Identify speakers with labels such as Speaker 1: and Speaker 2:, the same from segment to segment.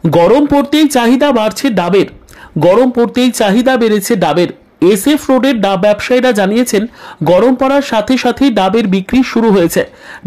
Speaker 1: গরম পড়তেই চাহিদা বাড়ছে ডাবের। গরম পড়তেই চাহিদা বেড়েছে ডাবের। এসএফ রোডের ডাব ব্যবসায়ীরা জানিয়েছেন, গরম পড়ার সাথে সাথেই ডাবের বিক্রি শুরু হয়েছে।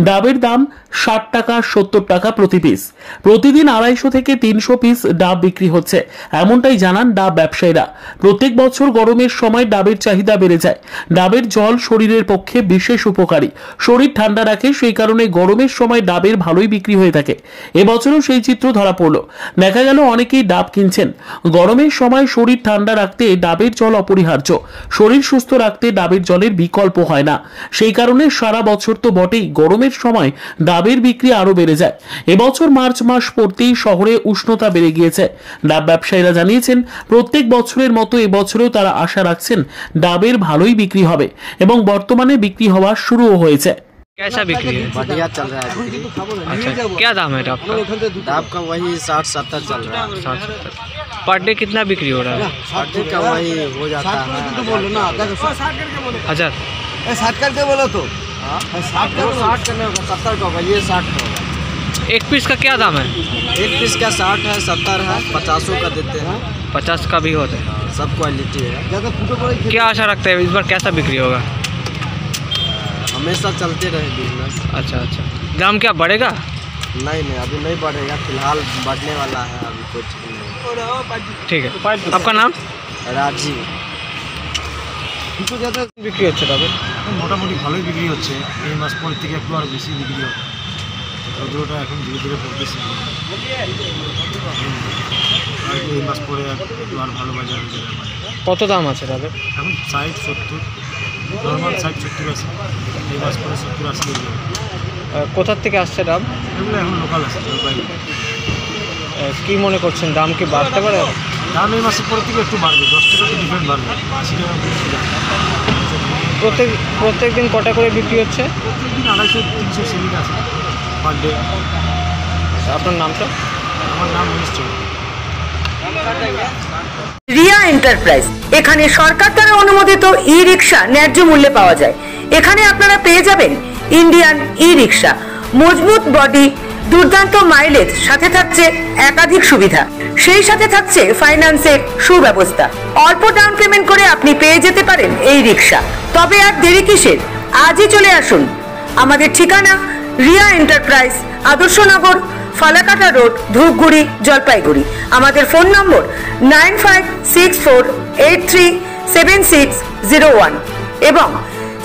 Speaker 1: ডাবের দাম 60 টাকা 70 টাকা প্রতি পিস। প্রতিদিন 250 থেকে 300 পিস ডাব বিক্রি হচ্ছে, এমনটাই জানান ডাব ব্যবসায়ীরা। প্রত্যেক বছর গরমের সময় ডাবের চাহিদা বেড়ে যায়। ডাবের জল শরীরের পক্ষে বিশেষ উপকারী, শরীর ঠান্ডা রাখে, সেই কারণে গরমের সময় ডাবের ভালোই বিক্রি হয়ে থাকে। এবছরও সেই চিত্র ধরা পড়ল। দেখা গেল অনেকেই ডাব কিনছেন। গরমের সময় শরীর ঠান্ডা রাখতে ডাবের জল অপরিহার্য। শরীর সুস্থ রাখতে ডাবের জলের বিকল্প হয় না। সেই কারণে সারা বছর তো বটেই, গরমের সময় ডাবের বিক্রি আরো বেড়ে যায়। এবছর মার্চ মাস পড়তেই শহরে উষ্ণতা বেড়ে গিয়েছে। ডাব ব্যবসায়ীরা জানিয়েছেন, প্রত্যেক বছরের মতো এবছরেও তারা আশা রাখছেন ডাবের ভালোই বিক্রি হবে এবং বর্তমানে বিক্রি হওয়া শুরুও হয়েছে।
Speaker 2: कैसा बिक्री है?
Speaker 3: बढ़िया चल रहा है।
Speaker 2: अच्छा, क्या दाम है डाब का?
Speaker 3: डाब का वही 60-70 चल रहा है।
Speaker 2: 60-70 पर डे कितना बिक्री हो रहा है?
Speaker 3: पर डे का वही हो जाता है
Speaker 2: 1000।
Speaker 3: 60 करके बोलो तो 60 करने होगा, 70 का होगा, ये 60 का होगा।
Speaker 2: एक पीस का क्या दाम है?
Speaker 3: एक पीस का 60 है, 70 है, 50 का देते हैं।
Speaker 2: 50 का भी होता है।
Speaker 3: सब क्वालिटी है।
Speaker 2: क्या आशा रखते हैं इस बार कैसा बिक्री होगा?
Speaker 3: हमेशा चलते रहे बिजनेस।
Speaker 2: अच्छा अच्छा, दाम क्या बढ़ेगा?
Speaker 3: नहीं अभी नहीं बढ़ेगा, फिलहाल बढ़ने वाला है, अभी कुछ नहीं।
Speaker 2: ठीक है, आपका नाम?
Speaker 3: राजीव।
Speaker 2: বিক্রি হচ্ছে ডাবের?
Speaker 4: মোটামুটি ভালোই বিক্রি হচ্ছে। এই মাস পর থেকে একটু আরও বেশি বিক্রি হবে। রোদ্রটা এখন ধীরে ধীরে পড়তেছে, আর এই মাস পরে একটু আর ভালো বাজার হয়ে যাবে।
Speaker 2: কত দাম আছে ডাবের?
Speaker 4: এখন 60-70, নর্মাল 60-70 আছে। এই মাস পরে 70-80 হয়ে যাবে।
Speaker 2: কোথার থেকে আসছে ডাব?
Speaker 4: এগুলো এখন লোকাল আছে, জলপাইগুড়ি।
Speaker 2: কি মনে করছেন, দাম কি বাড়তে পারে?
Speaker 4: দাম এই মাসের পরে থেকে একটু বাড়বে, 10 টাকা তো ডিফারেন্ট বাড়বে, 80 টাকা বেশি যাবে।
Speaker 2: প্রত্যেক দিন কটা করে বিক্রি হচ্ছে?
Speaker 4: প্রত্যেকদিন 250-300 সেলিং আছে পার ডে।
Speaker 2: আপনার নামটা?
Speaker 4: আমার নাম মনীশ চৌধুরী।
Speaker 5: রিয়া এন্টারপ্রাইজ, এখানে সরকার দ্বারা অনুমোদিত ই রিক্সা ন্যায্য মূল্যে পাওয়া যায়। এখানে আপনারা পেয়ে যাবেন ইন্ডিয়ান ই রিক্সা, মজবুত বডি, দুর্দান্ত মাইলেজ, সাথে থাকছে একাধিক সুবিধা। সেই সাথে থাকছে ফাইন্যান্সের সুব্যবস্থা। অল্প ডাউন পেমেন্ট করে আপনি পেয়ে যেতে পারেন এই রিক্সা। তবে আর দেরি কিসের, আজই চলে আসুন। আমাদের ঠিকানা রিয়া এন্টারপ্রাইজ, আদর্শনগর, ফালাকাটা রোড, ধূপগুড়ি, জলপাইগুড়ি। আমাদের ফোন নম্বর 9564837601 এবং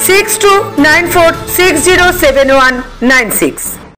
Speaker 5: 6294607196।